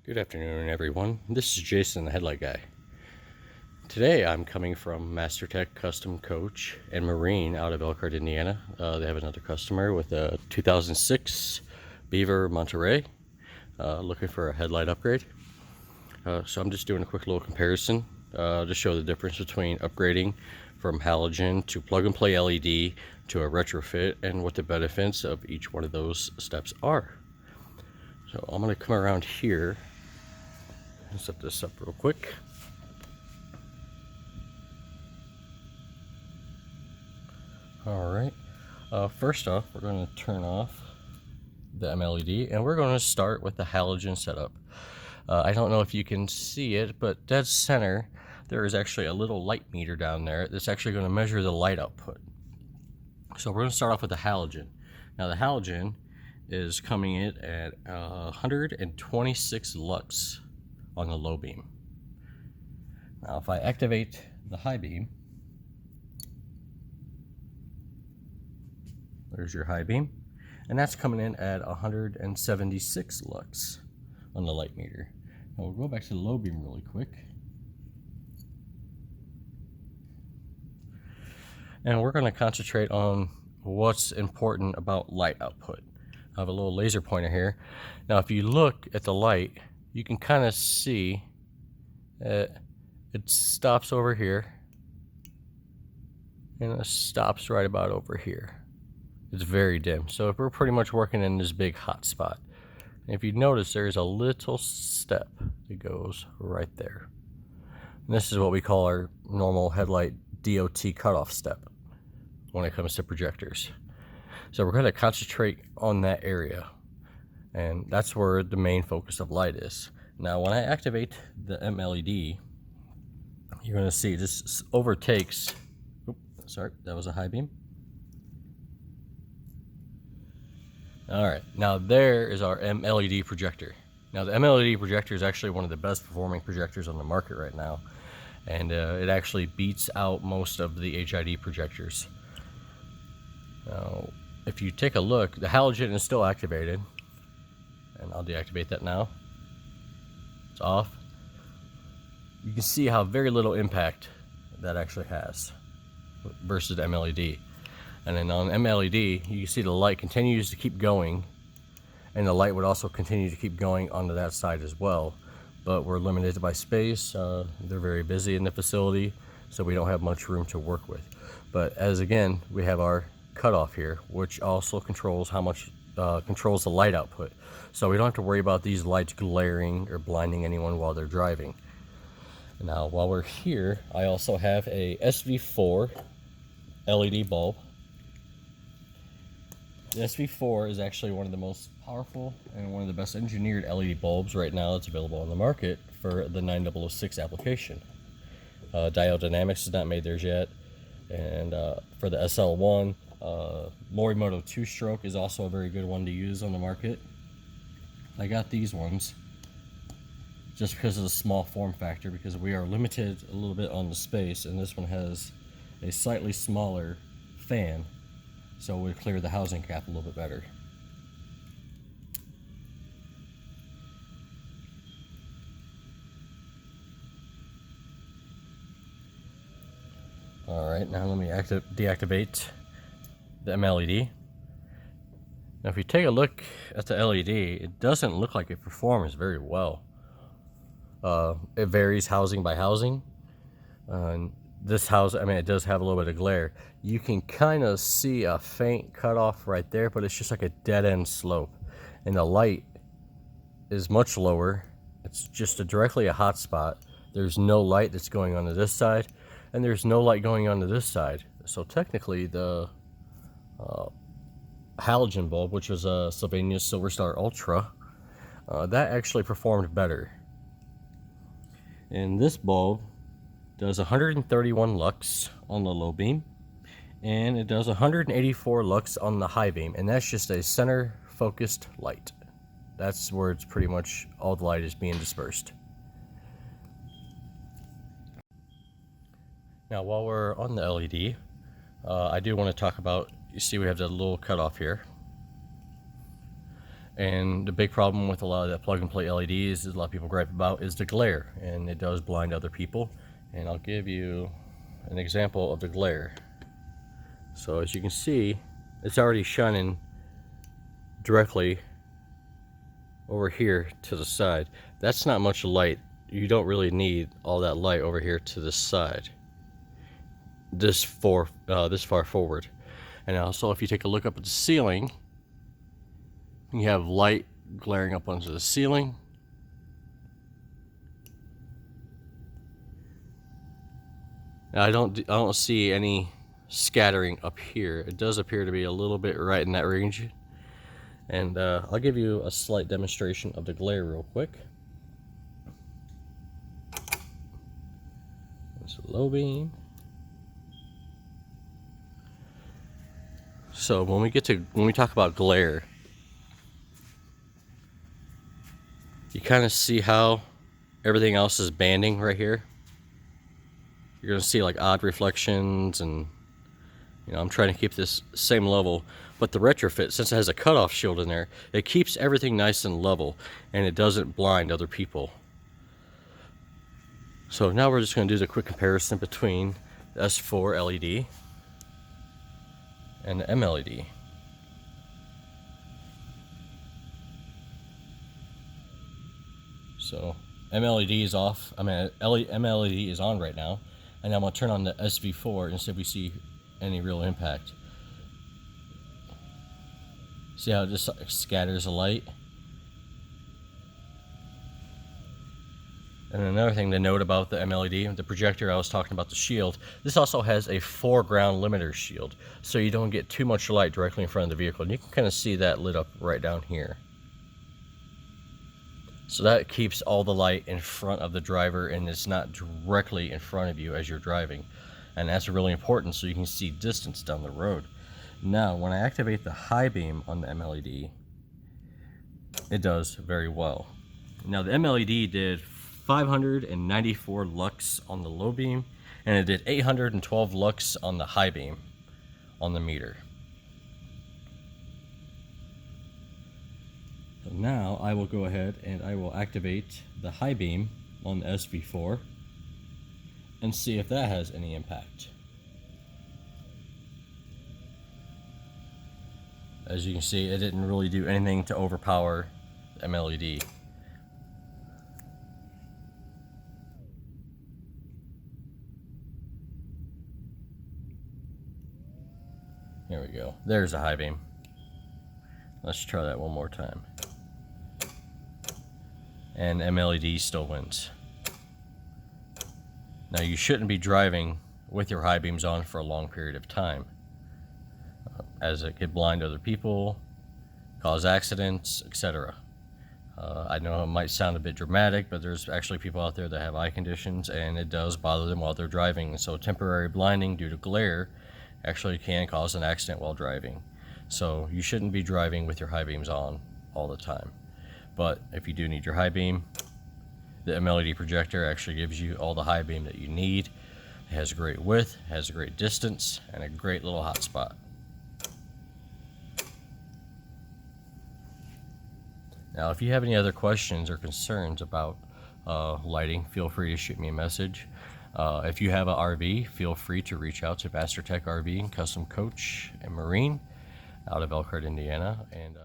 Good afternoon, everyone. This is Jason, the Headlight Guy. Today I'm coming from MasterTech Custom Coach and Marine out of Elkhart, Indiana. They have another customer with a 2006 Beaver Monterey looking for a headlight upgrade. So I'm just doing a quick little comparison to show the difference between upgrading from halogen to plug-and-play LED to a retrofit and what the benefits of each one of those steps are. So I'm going to come around here and set this up real quick. Alright, first off we're going to turn off the MLED and we're going to start with the halogen setup. I don't know if you can see it, but dead center there is actually a little light meter down there that's actually going to measure the light output. So we're going to start off with the halogen. Now the halogen is coming in at 126 lux on the low beam. Now if I activate the high beam, there's your high beam, and that's coming in at 176 lux on the light meter. Now we'll go back to the low beam really quick, and we're going to concentrate on what's important about light output. I have a little laser pointer here. Now if you look at the light, you can kind of see it stops over here and it stops right about over here. It's very dim, so if we're pretty much working in this big hot spot, and if you notice there's a little step that goes right there, and this is what we call our normal headlight DOT cutoff step when it comes to projectors. So we're going to concentrate on that area, and that's where the main focus of light is. Now when I activate the MLED, you're going to see this overtakes, sorry, that was a high beam. Alright, now there is our MLED projector. Now the MLED projector is actually one of the best performing projectors on the market right now, and it actually beats out most of the HID projectors. Now if you take a look, the halogen is still activated, and I'll deactivate that now. It's off. You can see how very little impact that actually has versus the MLED. And then on MLED, you can see the light continues to keep going, and the light would also continue to keep going onto that side as well. But we're limited by space. They're very busy in the facility, so we don't have much room to work with. But as again, we have our cutoff here, which also controls how much controls the light output. So we don't have to worry about these lights glaring or blinding anyone while they're driving. Now while we're here, I also have a Sv4 LED bulb. The Sv4 is actually one of the most powerful and one of the best engineered LED bulbs right now that's available on the market for the 9006 application. Diode Dynamics has not made theirs yet, and for the SL1, Morimoto 2-stroke is also a very good one to use on the market. I got these ones just because of the small form factor, because we are limited a little bit on the space, and this one has a slightly smaller fan, so we clear the housing cap a little bit better. Alright, now let me deactivate the MLED. Now if you take a look at the LED, it doesn't look like it performs very well. It varies housing by housing. This house, I mean, it does have a little bit of glare. You can kind of see a faint cutoff right there, but it's just like a dead-end slope. And the light is much lower. It's just directly a hot spot. There's no light that's going onto this side, and there's no light going onto this side. So technically the halogen bulb, which was a Sylvania's Silver Star Ultra, that actually performed better. And this bulb does 131 lux on the low beam, and it does 184 lux on the high beam, and that's just a center focused light. That's where it's pretty much all the light is being dispersed. Now while we're on the LED, I do want to talk about, you see we have that little cutoff here. And the big problem with a lot of that plug and play LEDs is a lot of people gripe about is the glare, and it does blind other people. And I'll give you an example of the glare. So as you can see, it's already shining directly over here to the side. That's not much light. You don't really need all that light over here to the side, this far forward. And also, if you take a look up at the ceiling, you have light glaring up onto the ceiling. Now, I don't see any scattering up here. It does appear to be a little bit right in that range. And I'll give you a slight demonstration of the glare real quick. It's a low beam. So when we talk about glare, you kind of see how everything else is banding right here. You're gonna see like odd reflections, and I'm trying to keep this same level, but the retrofit, since it has a cutoff shield in there, it keeps everything nice and level, and it doesn't blind other people. So now we're just gonna do the quick comparison between the Sv4 LED and the MLED. So MLED is off, MLED is on right now, and I'm gonna turn on the Sv4 and see if we see any real impact. See how it just scatters the light? And another thing to note about the MLED, the projector I was talking about, the shield, this also has a foreground limiter shield, so you don't get too much light directly in front of the vehicle. And you can kind of see that lit up right down here. So that keeps all the light in front of the driver, and it's not directly in front of you as you're driving. And that's really important, so you can see distance down the road. Now, when I activate the high beam on the MLED, it does very well. Now, the MLED did 594 lux on the low beam, and it did 812 lux on the high beam on the meter. So now I will go ahead and I will activate the high beam on the Sv4 and see if that has any impact. As you can see, it didn't really do anything to overpower the MLED. There we go. There's a high beam. Let's try that one more time. And MLED still wins. Now, you shouldn't be driving with your high beams on for a long period of time, as it could blind other people, cause accidents, etc. I know it might sound a bit dramatic, but there's actually people out there that have eye conditions, and it does bother them while they're driving. So temporary blinding due to glare actually can cause an accident while driving. So you shouldn't be driving with your high beams on all the time. But if you do need your high beam, the MLED projector actually gives you all the high beam that you need. It has a great width, has a great distance, and a great little hotspot. Now, if you have any other questions or concerns about lighting, feel free to shoot me a message. If you have an RV, feel free to reach out to Master Tech RV and Custom Coach and Marine out of Elkhart, Indiana. And